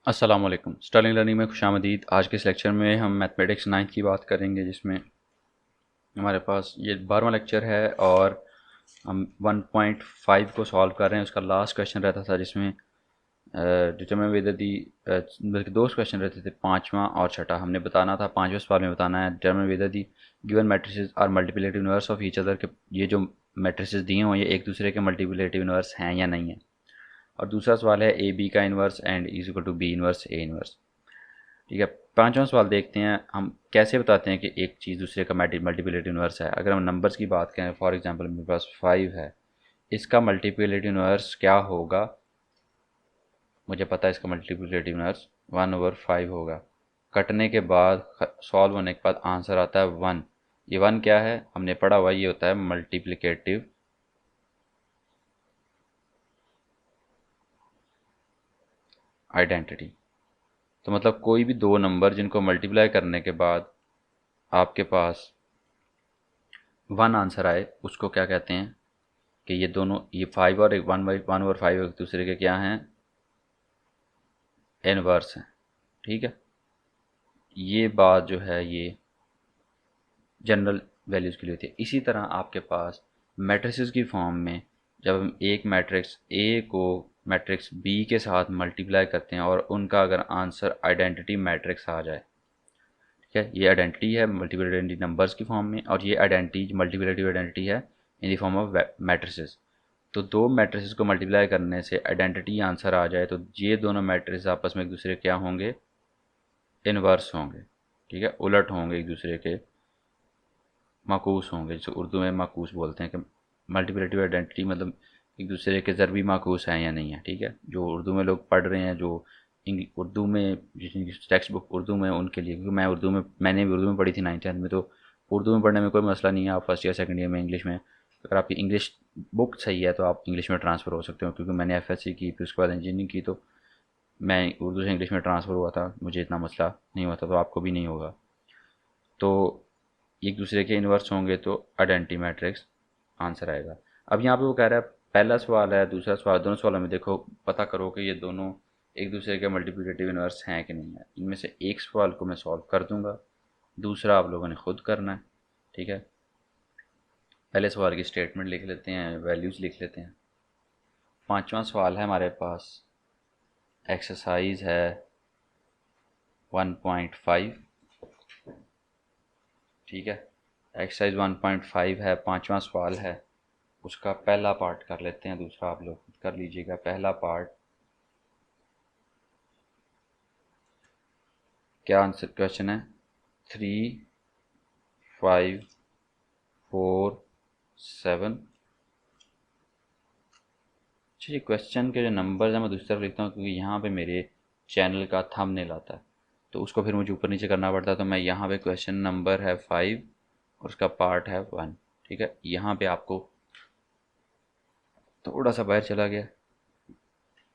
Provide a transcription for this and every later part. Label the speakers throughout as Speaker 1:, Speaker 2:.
Speaker 1: अस्सलामुअलैकुम। Stirling learning में खुशामदीद। आज के इस लेक्चर में हम मैथमेटिक्स 9th की बात करेंगे, जिसमें हमारे पास ये 12वां लेक्चर है और हम 1.5 को सॉल्व कर रहे हैं। उसका लास्ट क्वेश्चन रहता था जिसमें डिटरमिन वेदर दी, बल्कि दो क्वेश्चन रहते थे, पाँचवा और छठा। हमने बताना था, पाँचवें सवाल में बताना है determine whether the given matrices are multiplicative inverse of each other, के ये जो मैट्रिसेस दिए हुए हैं ये एक दूसरे के मल्टीप्लिकेटिव इनवर्स हैं या नहीं है। और दूसरा सवाल है ए बी का inverse and is equal to B inverse A inverse. ठीक है, पांचवा सवाल देखते हैं हम कैसे बताते हैं कि एक चीज़ दूसरे का मल्टीप्लिकेटिव इनवर्स है। अगर हम नंबर्स की बात करें, फॉर एग्जांपल मेरे पास 5 है, इसका मल्टीप्लिकेटिव इनवर्स क्या होगा। मुझे पता है इसका मल्टीप्लिकेटिव इनवर्स 1/5 होगा। कटने के बाद, सॉल्व होने के बाद आंसर आता है 1। ये 1 क्या है, हमने पढ़ा हुआ, ये होता है मल्टीप्लिकेटिव आइडेंटिटी। तो मतलब कोई भी दो नंबर जिनको मल्टीप्लाई करने के बाद आपके पास 1 आंसर आए, उसको क्या कहते हैं कि ये दोनों, ये 5 और 1/5 एक दूसरे के क्या हैं, इनवर्स हैं। ठीक है, ये बात जो है ये जनरल वैल्यूज़ के लिए होती है। इसी तरह आपके पास मैट्रिसेस की फॉर्म में जब हम एक मैट्रिक्स ए को मैट्रिक्स बी के साथ मल्टीप्लाई करते हैं और उनका अगर आंसर आइडेंटिटी मैट्रिक्स आ जाए, ठीक है, ये आइडेंटिटी है मल्टीपल आइडेंटिटी नंबर्स की फॉर्म में, और ये आइडेंटिटी मल्टीप्लिकेटिव आइडेंटिटी है in the form of matrices. तो दो मैट्रिसेस को मल्टीप्लाई करने से आइडेंटिटी आंसर आ जाए तो ये दोनों मैट्रिसेस आपस में एक दूसरे क्या होंगे, इनवर्स होंगे। ठीक है, उलट होंगे, एक दूसरे के माकूस होंगे, जिसे उर्दू में माकूस बोलते हैं। कि मल्टीप्लिकेटिव आइडेंटिटी मतलब एक दूसरे के ज़रबी माकूस हैं या नहीं है। ठीक है, जो उर्दू में लोग पढ़ रहे हैं, जो उर्दू में जिनकी टेक्स्ट बुक उर्दू में, उनके लिए, क्योंकि मैंने भी उर्दू में पढ़ी थी 9th-10th में, तो उर्दू में पढ़ने में कोई मसला नहीं है। आप फर्स्ट ईयर सेकंड ईयर में इंग्लिश में, अगर आपकी इंग्लिश बुक सही है तो आप इंग्लिश में ट्रांसफ़र हो सकते हो। क्योंकि मैंने एफएससी की, फिर उसके बाद इंजीनियरिंग की, तो मैं उर्दू से इंग्लिश में ट्रांसफ़र हुआ था, मुझे इतना मसला नहीं हुआ था, तो आपको भी नहीं होगा। तो एक दूसरे के इन्वर्स होंगे तो आइडेंटिटी मैट्रिक्स आंसर आएगा। अब यहाँ पे वो कह रहा है, पहला सवाल है, दूसरा सवाल, दोनों सवालों में देखो, पता करो कि ये दोनों एक दूसरे के मल्टीप्लिकेटिव इन्वर्स हैं कि नहीं है। इनमें से एक सवाल को मैं सॉल्व कर दूंगा, दूसरा आप लोगों ने खुद करना है। ठीक है, पहले सवाल की स्टेटमेंट लिख लेते हैं, वैल्यूज़ लिख लेते हैं। पांचवा सवाल है हमारे पास, एक्सरसाइज है 1.5। ठीक है, एक्सरसाइज 1.5 है, पांचवा सवाल है। उसका पहला पार्ट कर लेते हैं, दूसरा आप लोग खुद कर लीजिएगा। पहला पार्ट, क्या आंसर क्वेश्चन है, 3, 5, 4, 7। अच्छा, ये क्वेश्चन के जो नंबर्स हैं मैं दूसरी तरफ लिखता हूँ, क्योंकि यहाँ पे मेरे चैनल का थंबनेल आता है, तो उसको फिर मुझे ऊपर नीचे करना पड़ता है। तो मैं यहाँ पे क्वेश्चन नंबर है 5 और उसका पार्ट है 1। ठीक है, यहाँ पे आपको थोड़ा सा बाहर चला गया,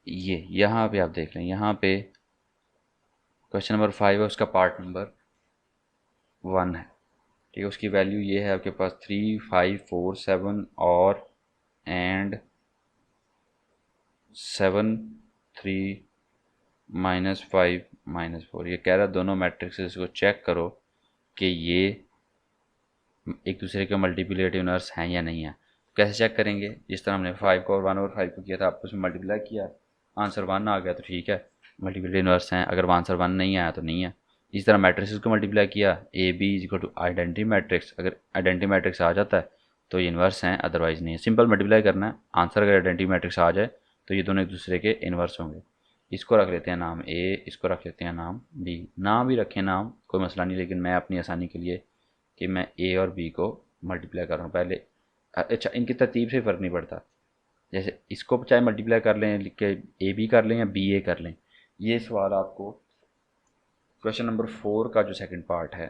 Speaker 1: ये यहाँ पे आप देख लें, यहाँ पे क्वेश्चन नंबर 5 है, उसका पार्ट नंबर 1 है। ठीक है, उसकी वैल्यू ये है आपके पास 3, 5, 4, 7 और एंड 7, 3, -5, -4। ये कह रहा है दोनों मैट्रिक्स को चेक करो कि ये एक दूसरे के मल्टीप्लिकेटिव इनवर्स हैं या नहीं है। कैसे चेक करेंगे, जिस तरह हमने 5 को और 1/5 को किया था, आपस में मल्टीप्लाई किया, आंसर 1 आ गया तो ठीक है, मल्टीप्लिकेटिव इनवर्स हैं। अगर आंसर 1 नहीं आया तो नहीं है। इस तरह मैट्रिक्स को मल्टीप्लाई किया, A B is equal to identity matrix, अगर आइडेंटिटी मैट्रिक्स आ जाता है तो ये इन्वर्स हैं, अदरवाइज़ नहीं है। सिंपल मल्टीप्लाई करना है, आंसर अगर आइडेंटिटी मैट्रिक्स आ जाए तो ये दोनों एक दूसरे के इन्वर्स होंगे। इसको रख लेते हैं नाम ए, इसको रख लेते हैं नाम बी। नाम भी रखें, नाम कोई मसला नहीं, लेकिन मैं अपनी आसानी के लिए कि मैं ए और बी को मल्टीप्लाई कर रहा हूँ पहले। अच्छा, इनकी तरतीब से फ़र्क नहीं पड़ता, जैसे इसको चाहे मल्टीप्लाई कर लें, लिख के ए बी कर लें या बी ए कर लें। ये सवाल आपको क्वेश्चन नंबर 4 का जो सेकंड पार्ट है,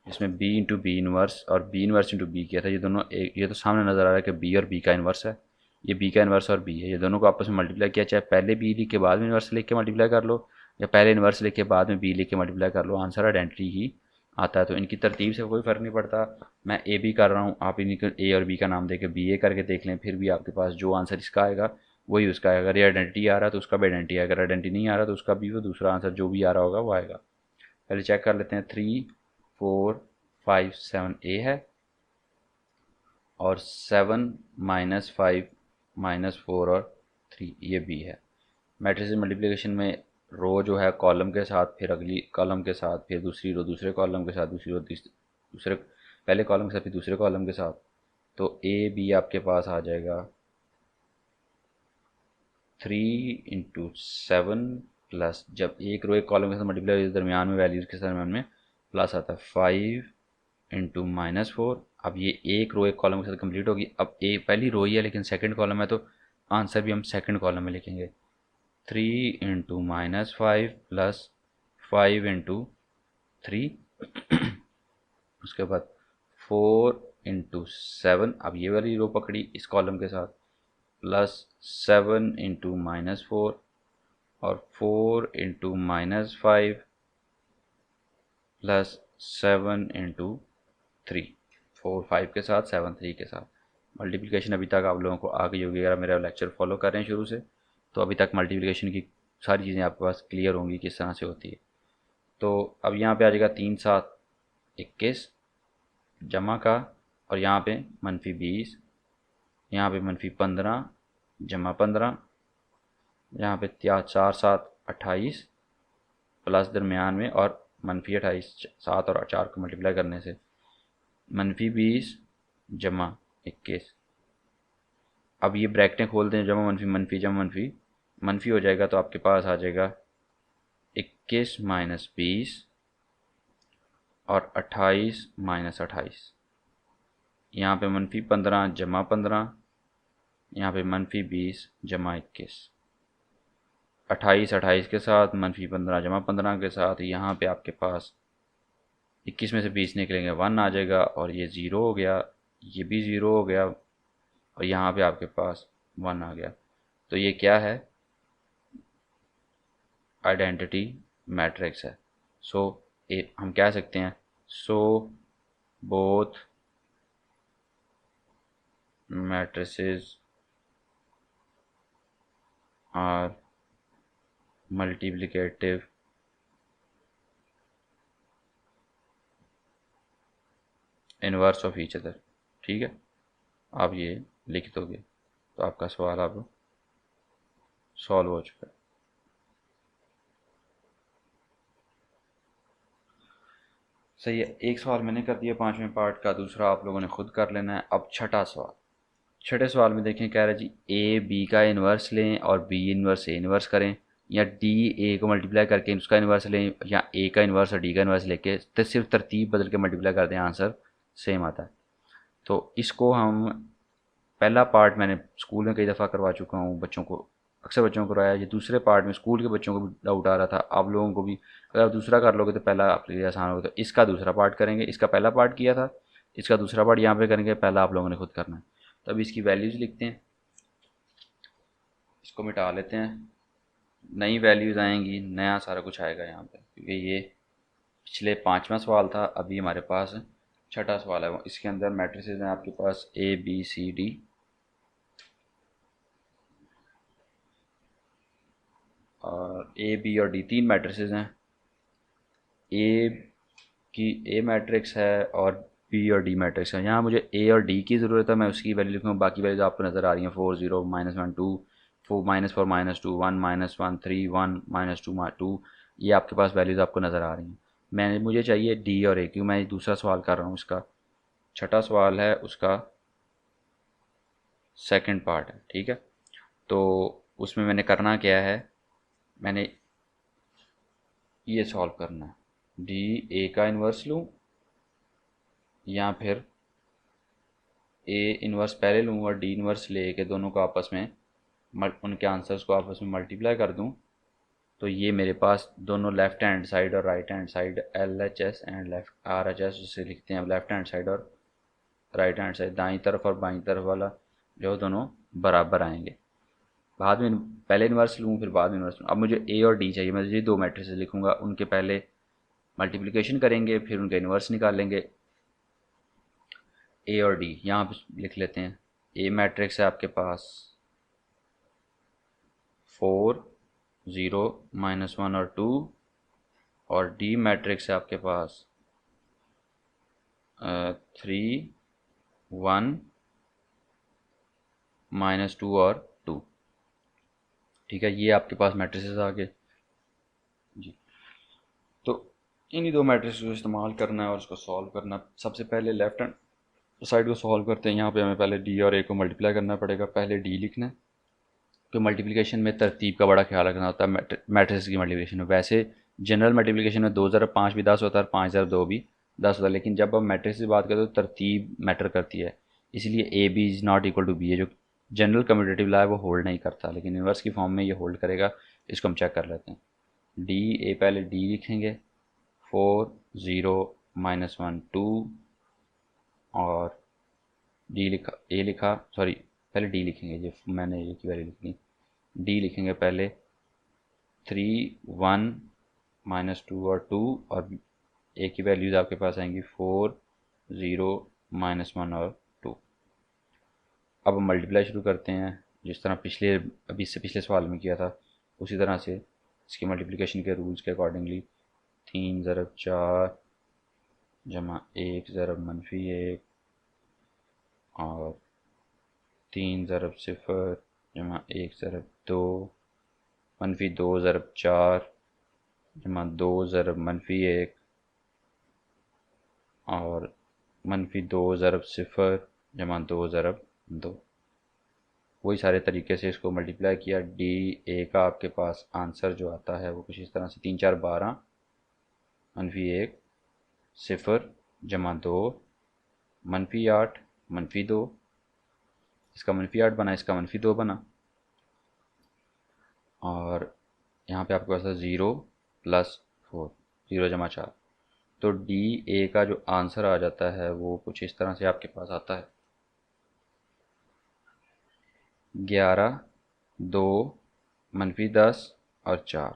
Speaker 1: जिसमें बी इंटू बी इनवर्स और बी इनवर्स इंटू बी किया था, ये दोनों एक, ये तो सामने नज़र आ रहा है कि बी और बी का इन्वर्स है, ये बी का इन्वर्स और बी है, ये दोनों को आपस में मल्टीप्लाई किया। चाहे पहले बी लिख के बाद में इन्वर्स लिख के मल्टीप्लाई कर लो, या पहले इन्वर्स लिख के बाद में बी लिख के मल्टीप्लाई कर लो, आंसर आइडेंटिटी ही आता है। तो इनकी तरतीब से कोई फ़र्क नहीं पड़ता। मैं ए बी कर रहा हूँ, आप इन्हीं को ए और बी का नाम दे के बी ए करके देख लें, फिर भी आपके पास जो आंसर इसका आएगा वही उसका है। अगर ये आइडेंटिटी आ रहा है तो उसका भी आइडेंटिटी है, अगर आइडेंटिटी नहीं आ रहा तो उसका भी, वो दूसरा आंसर जो भी आ रहा होगा वो आएगा। पहले चेक कर लेते हैं। 3 4 5 7 ए है, और 7 -5 -4 और 3 ये बी है। मैट्रिक्स मल्टीप्लिकेशन में रो जो है कॉलम के साथ, फिर अगली कॉलम के साथ, फिर दूसरी रो दूसरे कॉलम के साथ, दूसरी रो दूसरे पहले कॉलम के साथ, फिर दूसरे कॉलम के साथ। तो ए बी आपके पास आ जाएगा 3 × 7 प्लस, जब एक रो एक कॉलम के साथ मल्टीप्लाई दरमियान में वैल्यूज के दरमियान में प्लस आता है 5 × -4। अब ये एक रो एक कॉलम के साथ कंप्लीट होगी। अब ए पहली रो ही है लेकिन सेकंड कॉलम है, तो आंसर भी हम सेकंड कॉलम में लिखेंगे। 3 × -5 प्लस 5 × 3 उसके बाद 4 × 7, अब ये वाली रो पकड़ी इस कॉलम के साथ, प्लस 7 × -4 और 4 × -5 प्लस 7 × 3, 4 5 के साथ 7 3 के साथ। मल्टीप्लिकेशन अभी तक आप लोगों को आ गई होगी, अगर मेरा लेक्चर फॉलो कर रहे हैं शुरू से, तो अभी तक मल्टीप्लिकेशन की सारी चीज़ें आपके पास क्लियर होंगी किस तरह से होती है। तो अब यहाँ पे आ जाएगा 3 7 21 जमा का, और यहाँ पे -20, यहाँ पे -15 जमा 15, यहाँ पे 4 7 28 प्लस दरमियान में और -28, 7 और 4 को मल्टीप्लाई करने से -20 जमा 21। अब ये ब्रैकेटें खोलते हैं, जमा मनफी मनफी जमा मनफी मनफी हो जाएगा, तो आपके पास आ जाएगा 21 - 20 और 28 - 28। यहाँ पे -15 जमा 15, यहाँ पे -20 जमा 21, 28 28 के साथ, -15 जमा 15 के साथ, यहाँ पे आपके पास 21 में से 20 निकलेंगे 1 आ जाएगा, और ये 0 हो गया, ये भी 0 हो गया, और यहाँ पे आपके पास 1 आ गया। तो ये क्या है? आइडेंटिटी मैट्रिक्स है। सो हम कह सकते हैं, so both matrices are multiplicative inverse of each other. ठीक है, आप ये लिख दोगे तो आपका सवाल अब सॉल्व हो चुका है। सही है, एक सवाल मैंने कर दिया 5वें पार्ट का, दूसरा आप लोगों ने खुद कर लेना है। अब छठा सवाल। छठे सवाल में देखें, कह रहा है जी ए बी का इन्वर्स लें और बी इन्वर्स ए इन्वर्स करें, या डी ए को मल्टीप्लाई करके उसका इन्वर्स लें, या ए का इन्वर्स और डी का इन्वर्स लेके तो सिर्फ तरतीब बदल के मल्टीप्लाई कर दें, आंसर सेम आता है। तो इसको हम, पहला पार्ट मैंने स्कूल में कई दफ़ा करवा चुका हूँ बच्चों को, अक्सर बच्चों को कराया। ये दूसरे पार्ट में स्कूल के बच्चों को भी डाउट आ रहा था, आप लोगों को भी। अगर आप दूसरा कर लोगे तो पहला आपके लिए आसान होगा। तो इसका दूसरा पार्ट करेंगे, इसका पहला पार्ट किया था, इसका दूसरा पार्ट यहाँ पे करेंगे, पहला आप लोगों ने खुद करना है। तो अभी इसकी वैल्यूज़ लिखते हैं, इसको मिटा लेते हैं, नई वैल्यूज़ आएंगी, नया सारा कुछ आएगा यहाँ पे, क्योंकि ये पिछले 5वां सवाल था, अभी हमारे पास छठा सवाल है। इसके अंदर मैट्रिसेस हैं आपके पास ए बी सी डी, और ए बी और डी 3 मैट्रिसेस हैं। ए की ए मैट्रिक्स है और बी और डी मैट्रिक्स है। यहाँ मुझे ए और डी की ज़रूरत है, मैं उसकी वैल्यू लिखूँगा। बाकी वैल्यूज आपको नज़र आ रही हैं, 4 0 -1 2 4 -4 -2 1 -1 3 1 -2 2, ये आपके पास वैल्यूज़ आपको नज़र आ रही हैं। मुझे चाहिए डी और ए, क्योंकि मैं दूसरा सवाल कर रहा हूँ, इसका छठा सवाल है, उसका सेकंड पार्ट है। ठीक है, तो उसमें मैंने करना क्या है, मैंने ये सॉल्व करना है, डी ए का इन्वर्स लूँ या फिर ए इन्वर्स पहले लूँ और डी इन्वर्स ले के दोनों को आपस में उनके आंसर्स को आपस में मल्टीप्लाई कर दूँ। तो ये मेरे पास दोनों लेफ़्ट हैंड साइड और right hand side, L H S and left R H S जिसे लिखते हैं, लेफ़्ट हैंड साइड और राइट हैंड साइड, दाईं तरफ और बाईं तरफ वाला जो दोनों बराबर आएंगे। बाद में पहले इन्वर्स लूँ फिर बाद में इन्वर्स लूँ। अब मुझे ए और डी चाहिए, मैं ये दो मैट्रिसेस लिखूँगा, उनके पहले मल्टीप्लिकेशन करेंगे, फिर उनका इन्वर्स निकालेंगे। ए और डी यहाँ पे लिख लेते हैं। ए मैट्रिक्स है आपके पास 4 0 -1 और 2, और डी मैट्रिक्स है आपके पास 3 1 -2 और 2। ठीक है, ये आपके पास मैट्रिसेस आ गए जी। तो इन्हीं दो मैट्रिक्स को इस्तेमाल करना है और उसको सॉल्व करना है। सबसे पहले लेफ्ट हैंड साइड को सॉल्व करते हैं। यहाँ पे हमें पहले डी और ए को मल्टीप्लाई करना पड़ेगा। पहले डी लिखना है, तो मल्टीप्लिकेशन में तरतीब का बड़ा ख्याल रखना होता है मैट्रिक्स की मल्टीप्लिकेशन में। वैसे जनरल मल्टीप्लिकेशन में 2 ज़रब 5 भी 10 होता है और 5 ज़रब 2 भी 10 होता है, लेकिन जब हम मैट्रिक्स की बात करते हैं तो तरतीब मैटर करती है। इसलिए A B is not equal to B है, जो जनरल कम्यूटेटिव लॉ है वो होल्ड नहीं करता, लेकिन इन्वर्स की फॉर्म में ये होल्ड करेगा। इसको हम चेक कर लेते हैं। डी ए, पहले डी लिखेंगे 4 0 -1 2, और डी लिखा, ए लिखा, सॉरी पहले डी लिखेंगे, ये मैंने ए की वैल्यू लिखनी। डी लिखेंगे पहले 3 1 -2 और 2, और ए की वैल्यूज़ आपके पास आएंगी 4 0 -1 और 2। अब हम मल्टीप्लाई शुरू करते हैं, जिस तरह अभी इससे पिछले सवाल में किया था उसी तरह से इसकी मल्टीप्लिकेशन के रूल्स के अकॉर्डिंगली। 3 ज़रब 4 जमा 1 ज़रब -1, और 3 ज़रब 0 जमा 1 ज़रब 2, -2 ज़रब 4 जमा 2 ज़रब -1, और -2 ज़रब 0 जमा 2 ज़रब 2। वही सारे तरीके से इसको मल्टीप्लाई किया। डी ए का आपके पास आंसर जो आता है वो कुछ इस तरह से 3 4 12 -1 0 जमा 2 -8 -2, इसका -8 बना, इसका -2 बना, और यहाँ पे आपके पास है 0 + 4 0 जमा 4। तो डी ए का जो आंसर आ जाता है वो कुछ इस तरह से आपके पास आता है 11 2 -10 और 4।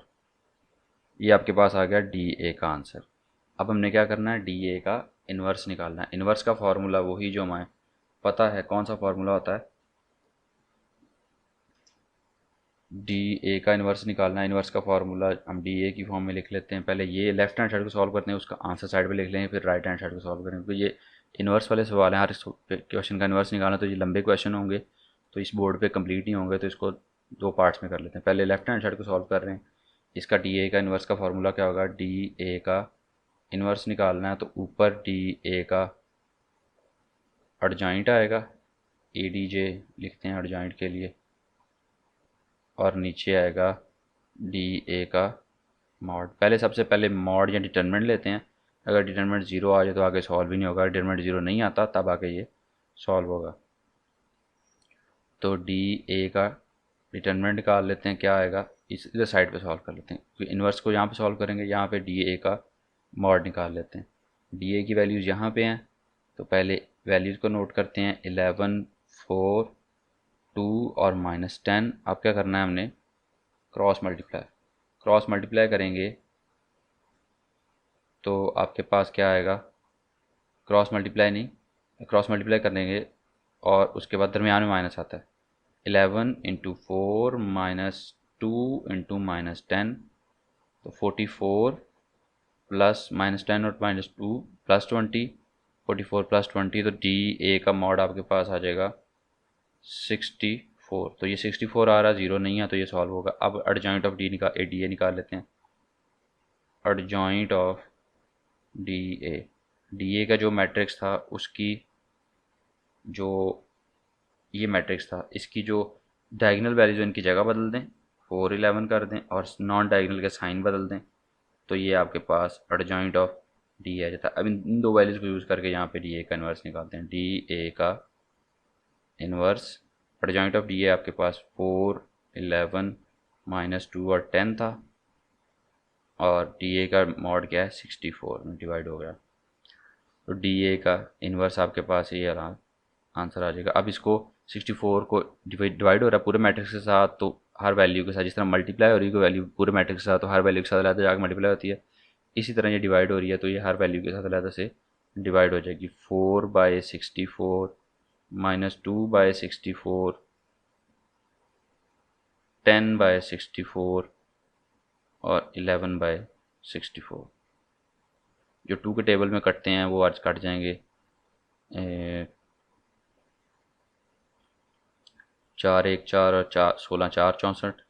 Speaker 1: ये आपके पास आ गया डी ए का आंसर। अब हमने क्या करना है, डी ए का इन्वर्स निकालना है। इन्वर्स का फार्मूला वही जो हमें पता है। कौन सा फार्मूला होता है, डी ए का इन्वर्स निकालना है। इन्वर्स का फार्मूला हम डी ए की फॉर्म में लिख लेते हैं। पहले ये लेफ्ट हैंड साइड को सॉल्व करते हैं, उसका आंसर साइड पे लिख लेंगे, फिर राइट हैंड साइड को सॉल्व करेंगे, क्योंकि ये इन्वर्स वाले सवाल हैं। हर क्वेश्चन का इन्वर्स निकालना तो ये लंबे क्वेश्चन होंगे, तो इस बोर्ड पे कंप्लीट नहीं होंगे, तो इसको दो पार्ट्स में कर लेते हैं। पहले लेफ्ट हैंड साइड को सॉल्व कर रहे हैं। इसका डी ए का इन्वर्स का फार्मूला क्या होगा, डी ए का इन्वर्स निकालना है तो ऊपर डी ए का एडजॉइंट आएगा, ए डी जे लिखते हैं एडजॉइंट के लिए, और नीचे आएगा डी ए का मॉड। पहले सबसे पहले मॉड या डिटरमिनेंट लेते हैं। अगर डिटरमिनेंट 0 आ जाए तो आगे सॉल्व भी नहीं होगा। डिटरमिनेंट 0 नहीं आता तब आगे ये सॉल्व होगा। तो डी ए का डिटरमिनेंट निकाल लेते हैं, क्या आएगा, इस इधर साइड पे सॉल्व कर लेते हैं, क्योंकि इन्वर्स को यहाँ पे सॉल्व करेंगे। यहाँ पे डी ए का मॉड निकाल लेते हैं। डी ए की वैल्यूज़ यहाँ पे हैं, तो पहले वैल्यूज़ को नोट करते हैं 11 4 2 और -10। अब क्या करना है, हमने क्रॉस मल्टीप्लाई करेंगे तो आपके पास क्या आएगा, क्रॉस मल्टीप्लाई करेंगे और उसके बाद दरमियान में माइनस आता है। 11 × 4 - 2 × -10, तो 44 प्लस -10 और -2 +20, 44 + 20, तो डी ए का मॉड आपके पास आ जाएगा 64। तो ये 64 आ रहा है, 0 नहीं है, तो ये सॉल्व होगा। अब एडजॉइंट ऑफ डी ए निकाल लेते हैं। एडजॉइंट ऑफ डी ए का जो मैट्रिक्स था उसकी जो ये मैट्रिक्स था, इसकी जो डायगोनल वैल्यूज इनकी जगह बदल दें, 4 11 कर दें, और नॉन डायगोनल के साइन बदल दें, तो ये आपके पास एडजॉइंट ऑफ डी आ जाता है। अब इन दो वैल्यूज़ को यूज़ करके यहाँ पे डी ए का इन्वर्स निकालते हैं। डी ए का inverse, adjoint of D A आपके पास 4 11 -2 और 10 था, और डी ए का मॉड क्या है, 64 में डिवाइड हो गया। तो डी ए का इन्वर्स आपके पास ये आंसर आ जाएगा। अब इसको 64 को डिवाइड हो रहा है पूरे मैट्रिक्स के साथ, तो हर वैल्यू के साथ, जिस तरह मल्टीप्लाई हो रही है वैल्यू पूरे मैट्रिक्स के साथ, तो हर वैल्यू के साथ अलग जाकर मल्टीप्लाई होती है। इसी तरह ये डिवाइड हो रही है, तो ये हर वैल्यू के साथ अलग से डिवाइड हो जाएगी। 4/64 -2/64 10/64 और 11/64 जो 2 के टेबल में कटते हैं वो आज कट जाएंगे। 4 1 4 और 4 16 4 64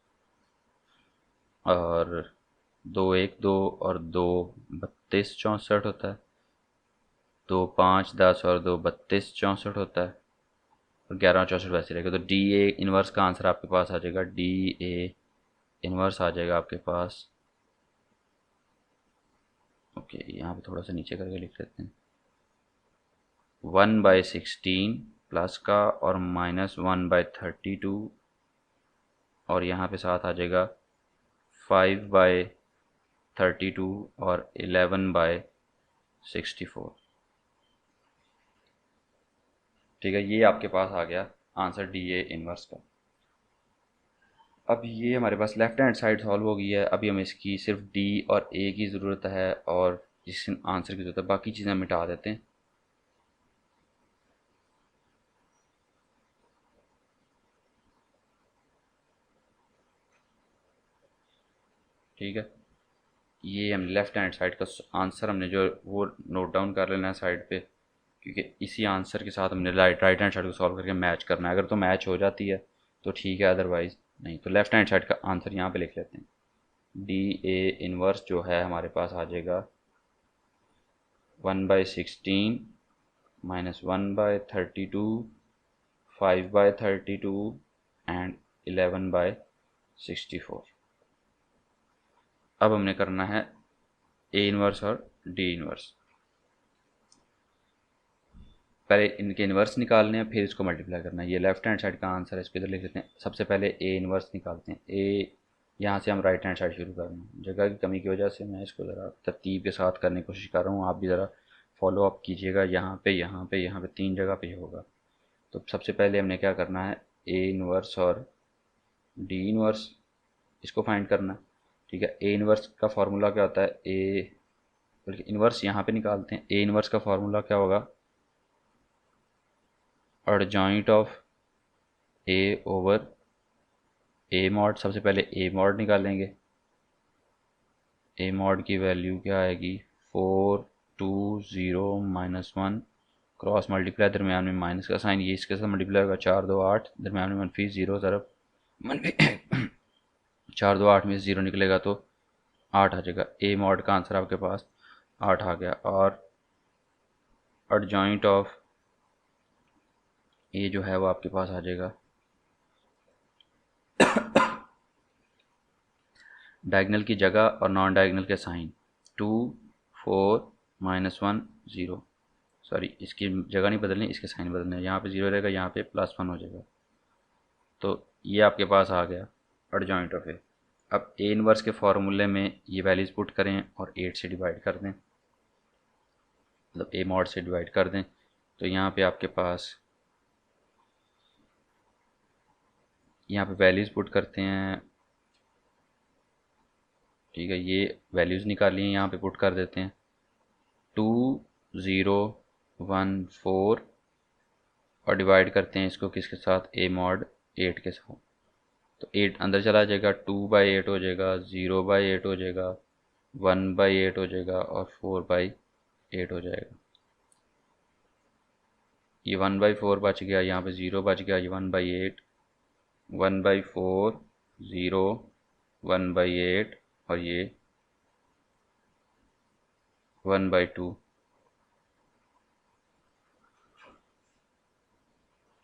Speaker 1: और 2 1 2 और 2 32 64 होता है। 2 5 10 और 2 32 64 होता है और 11 और 64 वैसे रहेगा। तो डी ए इन्वर्स का आंसर आपके पास आ जाएगा, डी ए इन्वर्स आ जाएगा आपके पास। ओके, यहाँ पे थोड़ा सा नीचे करके लिख लेते हैं। 1/16 प्लस का और -1/32 और यहाँ पे साथ आ जाएगा 5/32 और 11/64। ठीक है, ये आपके पास आ गया आंसर डी ए इन्वर्स का। अब ये हमारे पास लेफ्ट हैंड साइड सॉल्व हो गई है। अभी हमें इसकी सिर्फ डी और ए की ज़रूरत है और इस आंसर की ज़रूरत है, बाकी चीज़ें मिटा देते हैं। ठीक है, ये हम लेफ्ट हैंड साइड का आंसर हमने जो वो नोट डाउन कर लेना है साइड पे, क्योंकि इसी आंसर के साथ हमने राइट हैंड साइड को सॉल्व करके मैच करना है। अगर तो मैच हो जाती है तो ठीक है, अदरवाइज़ नहीं। तो लेफ्ट हैंड साइड का आंसर यहाँ पे लिख लेते हैं। डी ए इनवर्स जो है हमारे पास आ जाएगा 1/16 -1/32 5/32 एंड 11/64। अब हमने करना है ए इनवर्स और डी इनवर्स। पहले इनके इन्वर्स निकालने हैं, फिर इसको मल्टीप्लाई करना है। ये लेफ्ट हैंड साइड का आंसर है, इसको इधर लिख लेते हैं। सबसे पहले ए इन्वर्स निकालते हैं। ए यहाँ से हम राइट हैंड साइड शुरू कर रहे हैं। जगह की कमी की वजह से मैं इसको ज़रा तरतीब के साथ करने की कोशिश कर रहा हूँ, आप भी ज़रा फॉलो अप कीजिएगा। यहाँ पे यहाँ पे यहाँ पे 3 जगह पे होगा। तो सबसे पहले हमने क्या करना है, ए इन्वर्स और डी इन्वर्स इसको फाइंड करना है। ठीक है, ए इन्वर्स का फार्मूला क्या होता है, ए बल्कि इन्वर्स यहाँ पे निकालते हैं। ए इन्वर्स का फार्मूला क्या होगा, adjoint of A over A mod. सबसे पहले ए मॉड निकालेंगे। ए मॉड की वैल्यू क्या आएगी, 4 2 0 -1 क्रॉस मल्टीप्लाई, दरम्यान में माइनस का साइन, ये इसके साथ मल्टीप्लाई होगा। 4 2 8, दरम्यान में मनफी 0 तरफ मनफी 4 2 8 में 0 निकलेगा तो 8 आ जाएगा। ए मॉड का आंसर आपके पास 8 आ गया। और एडजॉइंट ऑफ ए जो है वो आपके पास आ जाएगा डायगनल की जगह और नॉन डायगनल के साइन। 2 4 -1 0, सॉरी इसकी जगह नहीं बदलनी, इसके साइन बदलने हैं। यहाँ पे 0 रहेगा, यहाँ पे +1 हो जाएगा। तो ये आपके पास आ गया एडजॉइंट ऑफ ए। अब ए इनवर्स के फार्मूले में ये वैल्यूज़ पुट करें और 8 से डिवाइड कर दें, मतलब ए मॉड से डिवाइड कर दें। तो यहाँ पे आपके पास यहाँ पे वैल्यूज़ पुट करते हैं। ठीक है, ये वैल्यूज़ निकाली हैं, यहाँ पे पुट कर देते हैं। 2 0 1 4 और डिवाइड करते हैं इसको किसके साथ, ए मॉड 8 के साथ। तो 8 अंदर चला जाएगा, 2/8 हो जाएगा, 0/8 हो जाएगा, 1/8 हो जाएगा और 4/8 हो जाएगा। ये 1/4 बच गया, यहाँ पे 0 बच गया, ये 1/8 1/4 0 1/8 और ये 1/2।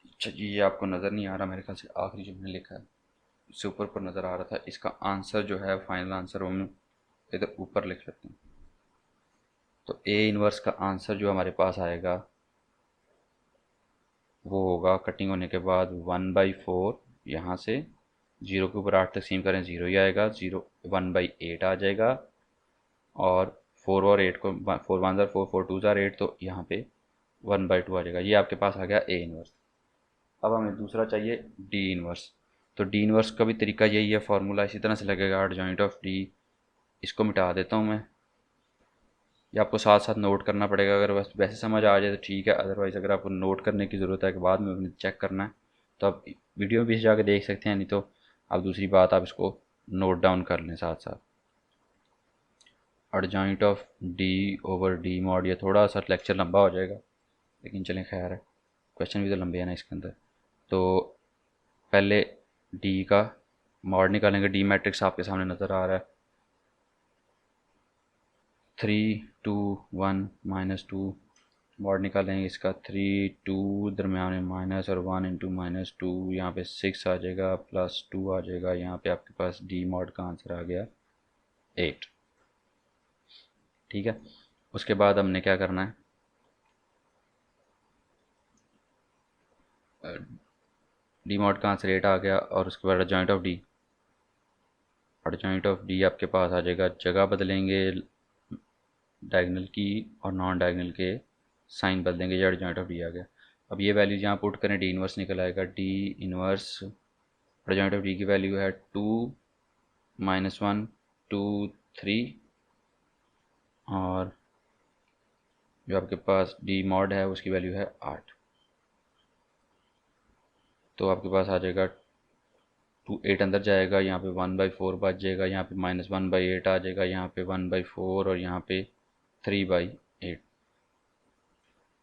Speaker 1: अच्छा जी, ये आपको नज़र नहीं आ रहा मेरे ख्याल से, आखिरी जो मैंने लिखा है इससे ऊपर नज़र आ रहा था। इसका आंसर जो है फाइनल आंसर वो हम इधर ऊपर लिख लेते हैं। तो ए इनवर्स का आंसर जो हमारे पास आएगा वो होगा, कटिंग होने के बाद 1/4, यहाँ से 0 के ऊपर 8 तकसीम करें 0 ही आएगा, 1/8 आ जाएगा। और 4 और 8 को 4 1 ज़ार 4 4 2 ज़ार 8, तो यहाँ पे 1/2 आ जाएगा। ये आपके पास आ गया ए इनवर्स। अब हमें दूसरा चाहिए डी इनवर्स। तो डी इनवर्स का भी तरीका यही है, फार्मूला इसी तरह से लगेगा, एडजॉइंट ऑफ डी। इसको मिटा देता हूँ मैं, ये आपको साथ साथ नोट करना पड़ेगा। अगर बस वैसे समझ आ जाए तो ठीक है, अदरवाइज़ अगर आपको नोट करने की ज़रूरत है कि बाद में चेक करना है तो आप वीडियो में भी जाके देख सकते हैं, नहीं तो अब दूसरी बात, आप इसको नोट डाउन कर लें साथ साथ। Adjoint of D over D mod, ये थोड़ा सा लेक्चर लंबा हो जाएगा, लेकिन चलें खैर है, क्वेश्चन भी तो लंबे हैं ना इसके अंदर। तो पहले डी का मॉड निकालेंगे। डी मैट्रिक्स आपके सामने नज़र आ रहा है, 3 2 1 -2। मॉड निकालेंगे इसका, 3 2 दरम्यान में माइनस और 1 इंटू -2, यहाँ पे 6 आ जाएगा, +2 आ जाएगा, यहाँ पे आपके पास डी मॉड का आंसर आ गया 8। ठीक है, उसके बाद हमने क्या करना है, डी मॉड का आंसर 8 आ गया, और उसके बाद adjoint of D, adjoint of D आपके पास आ जाएगा, जगह बदलेंगे डायगोनल की और नॉन डायगोनल के साइन बदलेंगे, ये एडजॉइंट ऑफ डी आ गया। अब ये वैल्यू यहाँ पुट करें, डी इनवर्स निकल आएगा, D inverse adjoint of D की वैल्यू है 2 -1 2 3, और जो आपके पास डी मॉड है उसकी वैल्यू है 8। तो आपके पास आ जाएगा 8 अंदर जाएगा, यहाँ पे 1/4 बच जाएगा, यहाँ पे -1/8 आ जाएगा, यहाँ पे 1/4 और यहाँ पे 3/8।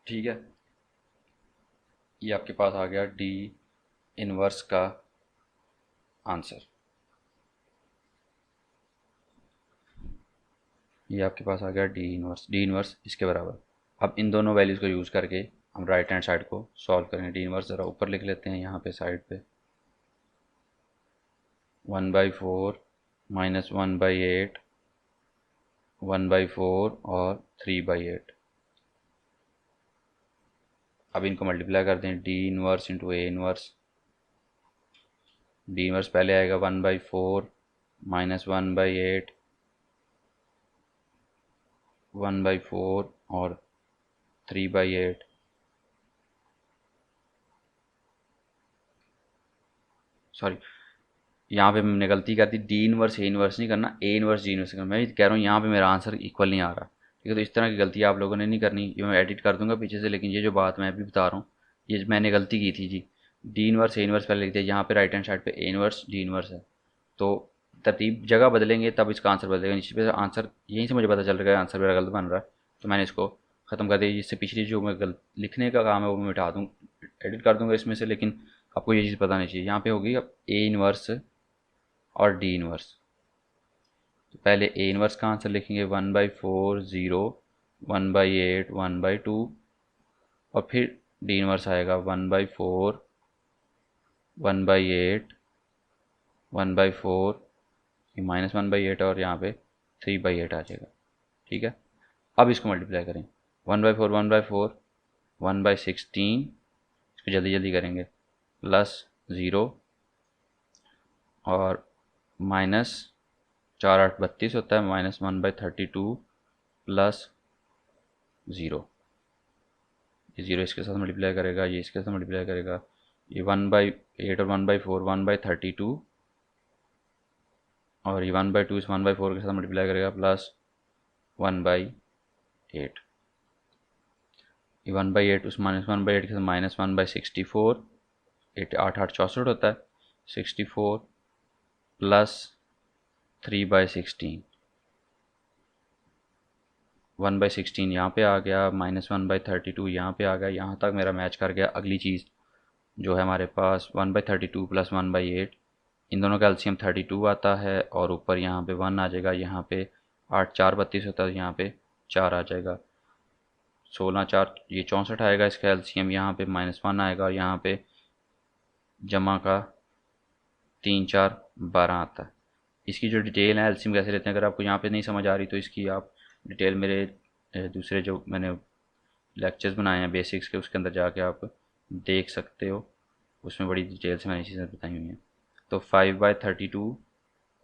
Speaker 1: ठीक है, ये आपके पास आ गया डी इनवर्स का आंसर। ये आपके पास आ गया डी इनवर्स इसके बराबर। अब इन दोनों वैल्यूज़ को यूज़ करके हम राइट हैंड साइड को सॉल्व करेंगे। डी इनवर्स ज़रा ऊपर लिख लेते हैं, यहाँ पे साइड पे 1/4 -1/8 1/4 और 3/8। अब इनको मल्टीप्लाई कर दें, D inverse into A inverse. D inverse पहले आएगा 1/4 -1/8 1/4 और 3/8। सॉरी, यहाँ पे मैंने गलती कर दी, डी इनवर्स ए इनवर्स नहीं करना, ए इनवर्स डी इनवर्स करना। मैं कह रहा हूँ यहाँ पे मेरा आंसर इक्वल नहीं आ रहा। ठीक है, तो इस तरह की गलती आप लोगों ने नहीं करनी, ये मैं एडिट कर दूंगा पीछे से, लेकिन ये जो बात मैं अभी बता रहा हूँ ये मैंने गलती की थी जी। डी इनवर्स ए इनवर्स पहले लिख दिया, यहाँ पे राइट हैंड साइड पे ए इनवर्स डी इनवर्स है, तो तरतीब जगह बदलेंगे तब इसका आंसर बदलेगा। इसी पे आंसर यहीं से मुझे पता चल रहा है आंसर मेरा गलत बन रहा है, तो मैंने इसको ख़त्म कर दिया। जिससे पिछली जो मैं गलत लिखने का काम है वो मैं मिटा दूँ, एडिट कर दूँगा इसमें से, लेकिन आपको ये चीज़ पता नहीं चाहिए। यहाँ पे होगी अब ए इनवर्स और डी इनवर्स। तो पहले ए इनवर्स का आंसर लिखेंगे 1/4 0 1/8 1/2, और फिर डी इनवर्स आएगा 1/4 1/8 1/4, ये -1/8 और यहाँ पे 3/8 आ जाएगा। ठीक है, अब इसको मल्टीप्लाई करें, 1/4 1/4 1/16, इसको जल्दी जल्दी करेंगे, +0 और -4 8 32 होता है, -1/32 +0। ये 0 इसके साथ मल्टीप्लाई करेगा, ये इसके साथ मल्टीप्लाई करेगा, ये 1/8 और 1/4 1/32, और ये 1/2 इस 1/4 के साथ मल्टीप्लाई करेगा, +1/8। ये 1/8 उस -1/8 के साथ -1/64, 8 8 8 64 होता है, 64 +3/16, 1/16 यहाँ पे आ गया, -1/32 यहाँ पे आ गया। यहाँ तक मेरा मैच कर गया। अगली चीज़ जो है हमारे पास 1/32 + 1/8, इन दोनों का एलसीएम 32 आता है, और ऊपर यहाँ पे 1 आ जाएगा, यहाँ पे 8 4 32 होता है, यहाँ पे 4 आ जाएगा, 16 4 ये 64 आएगा इसका एलसीएम, यहाँ पे -1 आएगा, और यहाँ पे जमा का 3 4 12 आता है। इसकी जो डिटेल है एलसीएम कैसे लेते हैं, अगर आपको यहाँ पे नहीं समझ आ रही तो इसकी आप डिटेल मेरे दूसरे जो मैंने लेक्चर्स बनाए हैं बेसिक्स के, उसके अंदर जाके आप देख सकते हो, उसमें बड़ी डिटेल से मैंने चीज़ें बताई हुई हैं। तो 5/32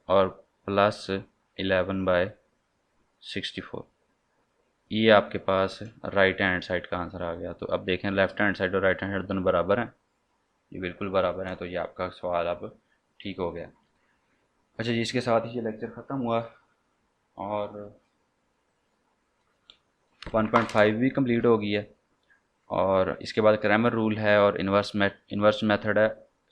Speaker 1: और +11/64, ये आपके पास राइट हैंड साइड का आंसर आ गया। तो अब देखें, लेफ्ट हैंड साइड और राइट हैंड साइड दोनों बराबर हैं, ये बिल्कुल बराबर हैं, तो ये आपका सवाल अब ठीक हो गया। अच्छा जी, इसके साथ ही ये लेक्चर ख़त्म हुआ, और 1.5 भी कंप्लीट हो गई है, और इसके बाद ग्रामर रूल है और इन्वर्स मेथड है,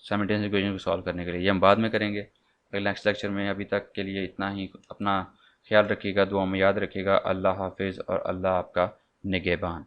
Speaker 1: साइमल्टेनियस इक्वेशन को सॉल्व करने के लिए। ये हम बाद में करेंगे अगले नेक्स्ट लेक्चर में। अभी तक के लिए इतना ही। अपना ख्याल रखिएगा, दुआ में याद रखिएगा। अल्लाह हाफिज़ और अल्लाह आपका निगहबान।